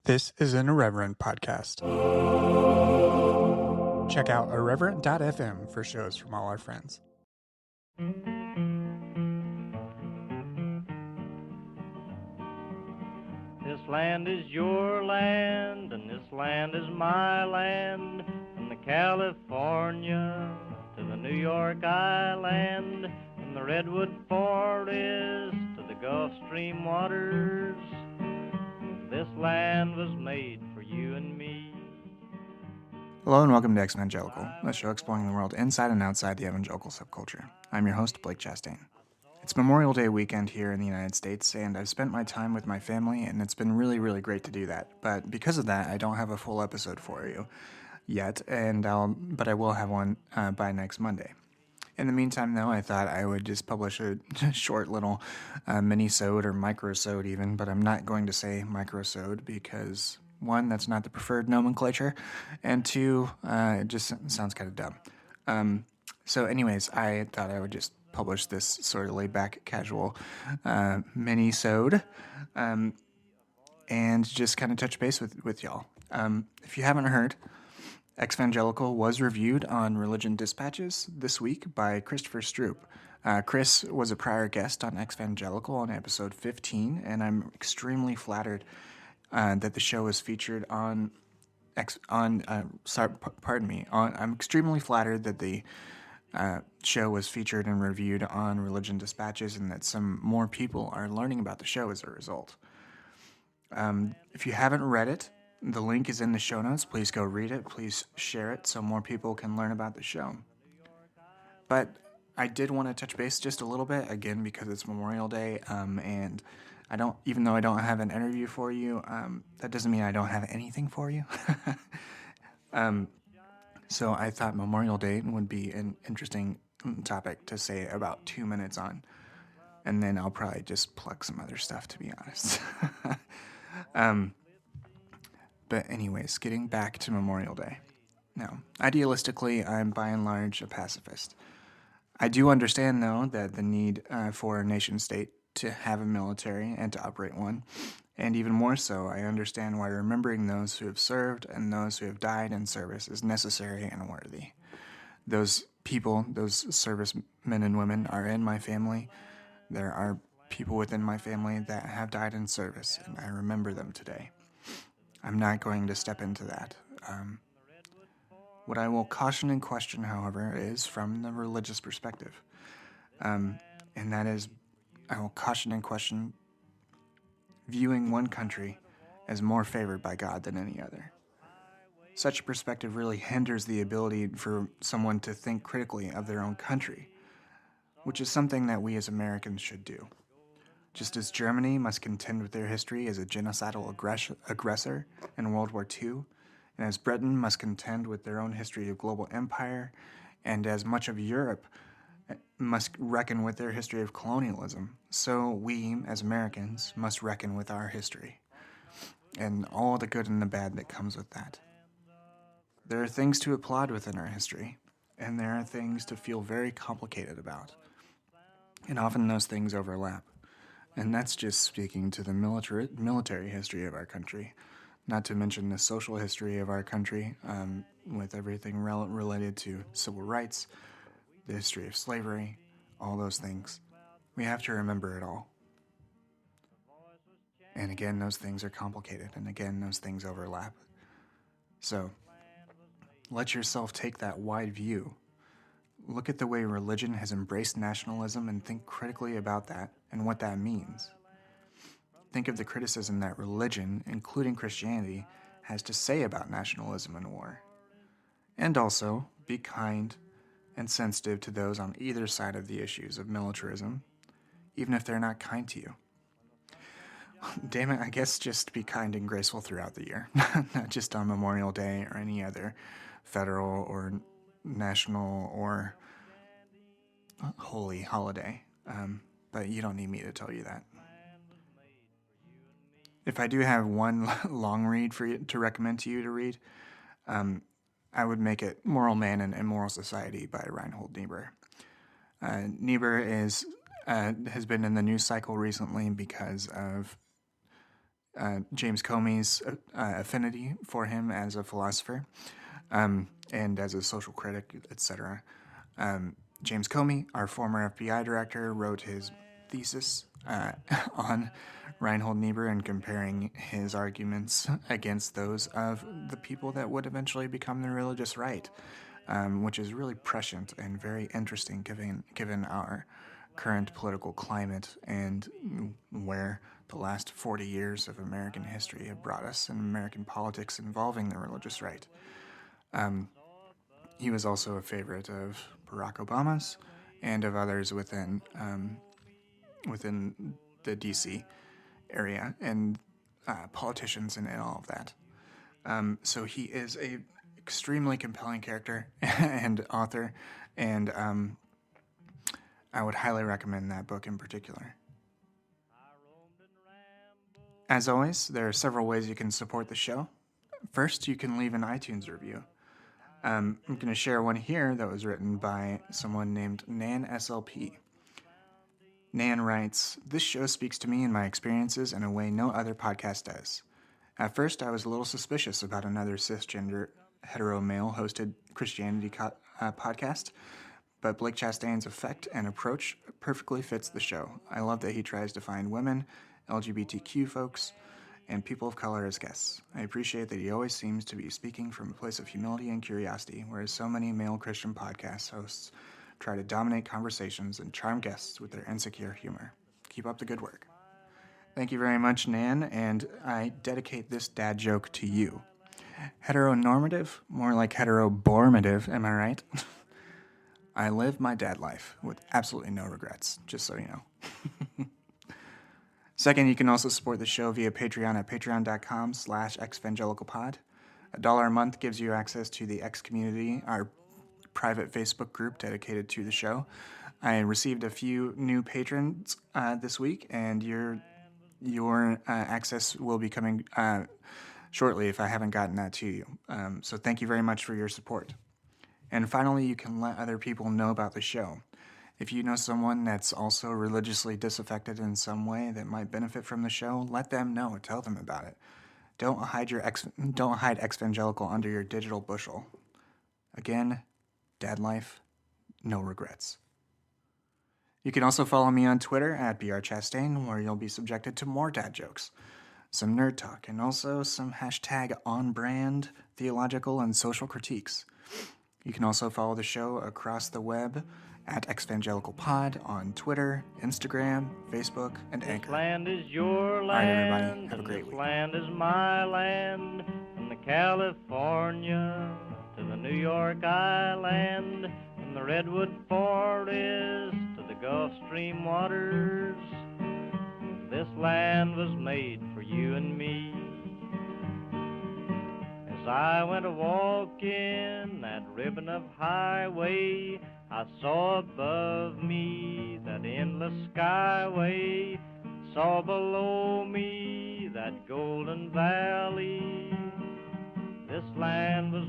This is an Irreverent podcast. Check out irreverent.fm for shows from all our friends. This land is your land, and this land is my land, from the California to the New York Island, from the Redwood Forest to the Gulf Stream waters. This land was made for you and me. Hello and welcome to Evangelical, a show exploring the world inside and outside the evangelical subculture. I'm your host, Blake Chastain. It's Memorial Day weekend here in the United States, and I've spent my time with my family, and it's been really, really great to do that. But because of that, I don't have a full episode for you yet, but I will have one by next Monday. In the meantime, though, I thought I would just publish a short little minisode or microsode even, but I'm not going to say microsode because, one, that's not the preferred nomenclature, and two, it just sounds kind of dumb. So anyways, I thought I would just publish this sort of laid-back, casual minisode and just kind of touch base with y'all. If you haven't heard, Evangelical was reviewed on Religion Dispatches this week by Christopher Stroop. Chris was a prior guest on Evangelical on episode 15, and I'm extremely flattered that the show is featured I'm extremely flattered that the show was featured and reviewed on Religion Dispatches, and that some more people are learning about the show as a result. If you haven't read it, the link is in the show notes. Please go read it. Please share it so more people can learn about the show. But I did want to touch base just a little bit, again, because it's Memorial Day, and even though I don't have an interview for you, that doesn't mean I don't have anything for you. So I thought Memorial Day would be an interesting topic to say about 2 minutes on, and then I'll probably just plug some other stuff, to be honest. But anyways, getting back to Memorial Day. Now, idealistically, I'm by and large a pacifist. I do understand, though, that the need for a nation-state to have a military and to operate one, and even more so, I understand why remembering those who have served and those who have died in service is necessary and worthy. Those people, those servicemen and women, are in my family. There are people within my family that have died in service, and I remember them today. I'm not going to step into that. What I will caution and question, however, is from the religious perspective. And that is, I will caution and question viewing one country as more favored by God than any other. Such a perspective really hinders the ability for someone to think critically of their own country, which is something that we as Americans should do. Just as Germany must contend with their history as a genocidal aggressor in World War II, and as Britain must contend with their own history of global empire, and as much of Europe must reckon with their history of colonialism, so we, as Americans, must reckon with our history, and all the good and the bad that comes with that. There are things to applaud within our history, and there are things to feel very complicated about, and often those things overlap. And that's just speaking to the military history of our country, not to mention the social history of our country, with everything related to civil rights, the history of slavery, all those things. We have to remember it all. And again, those things are complicated, and again, those things overlap. So, let yourself take that wide view. Look at the way religion has embraced nationalism and think critically about that and what that means. Think of the criticism that religion, including Christianity, has to say about nationalism and war. And also, be kind and sensitive to those on either side of the issues of militarism, even if they're not kind to you. Damn it, I guess just be kind and graceful throughout the year, not just on Memorial Day or any other federal or national or holy holiday, but you don't need me to tell you that. If I do have one long read for you to recommend to you to read, I would make it Moral Man and Immoral Society by Reinhold Niebuhr. Niebuhr has been in the news cycle recently because of James Comey's affinity for him as a philosopher and as a social critic, etc. James Comey, our former FBI director, wrote his thesis on Reinhold Niebuhr and comparing his arguments against those of the people that would eventually become the religious right, which is really prescient and very interesting given our current political climate and where the last 40 years of American history have brought us in American politics involving the religious right. He was also a favorite of Barack Obama's and of others within the D.C. area and politicians and all of that. So he is a extremely compelling character and author, and I would highly recommend that book in particular. As always, there are several ways you can support the show. First, you can leave an iTunes review. I'm going to share one here that was written by someone named Nan SLP. Nan writes, "This show speaks to me and my experiences in a way no other podcast does. At first, I was a little suspicious about another cisgender hetero male hosted Christianity podcast, but Blake Chastain's effect and approach perfectly fits the show. I love that he tries to find women, LGBTQ folks, and people of color as guests. I appreciate that he always seems to be speaking from a place of humility and curiosity, whereas so many male Christian podcast hosts try to dominate conversations and charm guests with their insecure humor. Keep up the good work." Thank you very much, Nan, and I dedicate this dad joke to you. Heteronormative? More like heterobormative, am I right? I live my dad life with absolutely no regrets, just so you know. Second, you can also support the show via Patreon at patreon.com/exvangelicalpod. $1 a month gives you access to the X community, our private Facebook group dedicated to the show. I received a few new patrons this week, and your access will be coming shortly if I haven't gotten that to you. So thank you very much for your support. And finally, you can let other people know about the show. If you know someone that's also religiously disaffected in some way that might benefit from the show, let them know. Tell them about it. Don't hide Exvangelical under your digital bushel. Again, dad life, no regrets. You can also follow me on Twitter at brchastain, where you'll be subjected to more dad jokes, some nerd talk, and also some hashtag on-brand theological and social critiques. You can also follow the show across the web at Exvangelicalpod on Twitter, Instagram, Facebook, and Anchor. This land is your All right, everybody, land, have a and great this week. land is my land, from the California to the New York Island, from the Redwood Forest to the Gulf Stream waters. This land was made for you and me. As I went a-walking that ribbon of highway, I saw above me that endless skyway, saw below me that golden valley. This land was